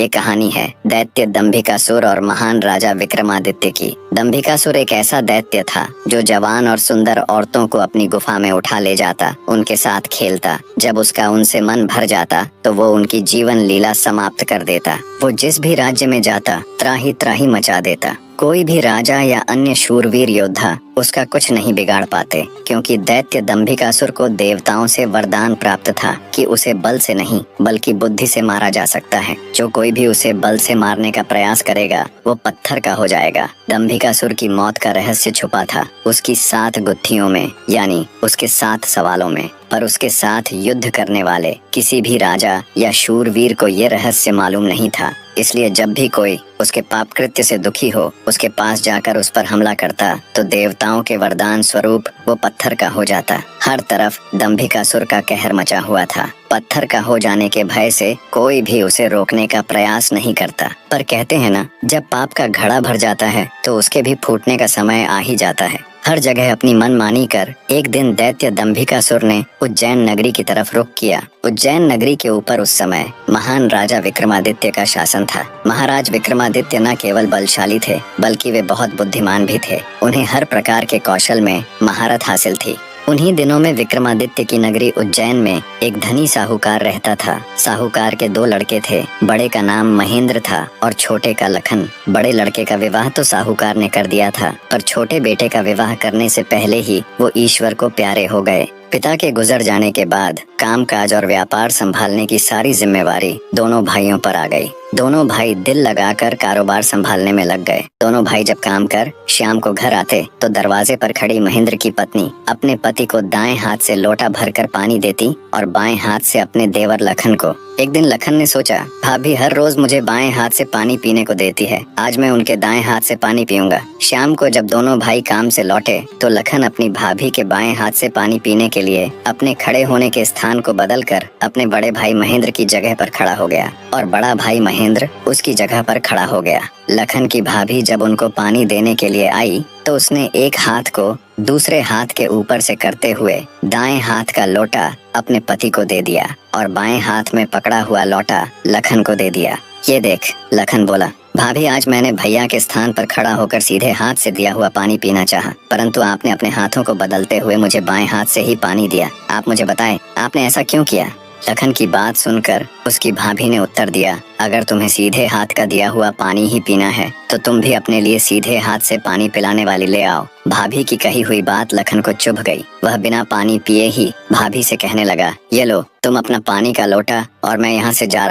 ये कहानी है दैत्य दंभिकासुर और महान राजा विक्रमादित्य की। दंभिकासुर एक ऐसा दैत्य था जो जवान और सुंदर औरतों को अपनी गुफा में उठा ले जाता, उनके साथ खेलता। जब उसका उनसे मन भर जाता तो वो उनकी जीवन लीला समाप्त कर देता। वो जिस भी राज्य में जाता त्राही त्राही मचा देता। कोई भी राजा या अन्य शूरवीर योद्धा उसका कुछ नहीं बिगाड़ पाते, क्योंकि दैत्य दंभिकासुर को देवताओं से वरदान प्राप्त था कि उसे बल से नहीं बल्कि बुद्धि से मारा जा सकता है। जो कोई भी उसे बल से मारने का प्रयास करेगा वो पत्थर का हो जाएगा। दंभिकासुर की मौत का रहस्य छुपा था उसकी 7 गुत्थियों में, यानी उसके 7 सवालों में। पर उसके साथ युद्ध करने वाले किसी भी राजा या शूरवीर को ये रहस्य मालूम नहीं था। इसलिए जब भी कोई उसके पाप कृत्य से दुखी हो उसके पास जाकर उस पर हमला करता तो देवताओं के वरदान स्वरूप वो पत्थर का हो जाता। हर तरफ दंभिकासुर का कहर मचा हुआ था। पत्थर का हो जाने के भय से कोई भी उसे रोकने का प्रयास नहीं करता। पर कहते हैं ना, जब पाप का घड़ा भर जाता है तो उसके भी फूटने का समय आ ही जाता है। हर जगह अपनी मनमानी कर एक दिन दैत्य दंभिकासुर ने उज्जैन नगरी की तरफ रुख किया। उज्जैन नगरी के ऊपर उस समय महान राजा विक्रमादित्य का शासन था। महाराज विक्रमादित्य न केवल बलशाली थे बल्कि वे बहुत बुद्धिमान भी थे। उन्हें हर प्रकार के कौशल में महारत हासिल थी। उन्हीं दिनों में विक्रमादित्य की नगरी उज्जैन में एक धनी साहूकार रहता था। साहूकार के 2 लड़के थे। बड़े का नाम महेंद्र था और छोटे का लखन। बड़े लड़के का विवाह तो साहूकार ने कर दिया था, पर छोटे बेटे का विवाह करने से पहले ही वो ईश्वर को प्यारे हो गए। पिता के गुजर जाने के बाद कामकाज और व्यापार संभालने की सारी जिम्मेवारी दोनों भाइयों पर आ गई। दोनों भाई दिल लगाकर कारोबार संभालने में लग गए। दोनों भाई जब काम कर शाम को घर आते तो दरवाजे पर खड़ी महेंद्र की पत्नी अपने पति को दाएं हाथ से लोटा भरकर पानी देती और बाएं हाथ से अपने देवर लखन को। एक दिन लखन ने सोचा, भाभी हर रोज मुझे बाएं हाथ से पानी पीने को देती है, आज मैं उनके दाएं हाथ से पानी पीऊंगा। शाम को जब दोनों भाई काम से लौटे तो लखन अपनी भाभी के बाएं हाथ से पानी पीने के लिए अपने खड़े होने के स्थान को बदलकर अपने बड़े भाई महेंद्र की जगह पर खड़ा हो गया और बड़ा भाई महेंद्र उसकी जगह पर खड़ा हो गया। लखन की भाभी जब उनको पानी देने के लिए आई तो उसने एक हाथ को दूसरे हाथ के ऊपर से करते हुए दाएं हाथ का लोटा अपने पति को दे दिया और बाएं हाथ में पकड़ा हुआ लोटा लखन को दे दिया। ये देख, लखन बोला, भाभी आज मैंने भैया के स्थान पर खड़ा होकर सीधे हाथ से दिया हुआ पानी पीना चाहा, परंतु आपने अपने हाथों को बदलते हुए मुझे बाएं हाथ से ही पानी दिया। आप मुझे बताएं, आपने ऐसा क्यों किया? लखन की बात सुनकर उसकी भाभी ने उत्तर दिया, अगर तुम्हें सीधे हाथ का दिया हुआ पानी ही पीना है तो तुम भी अपने लिए सीधे हाथ से पानी पिलाने वाली ले आओ। भाभी की कही हुई बात लखन को चुभ गई। वह बिना पानी पिए ही भाभी से कहने लगा, ये लो तुम अपना पानी का लोटा और मैं यहाँ से जा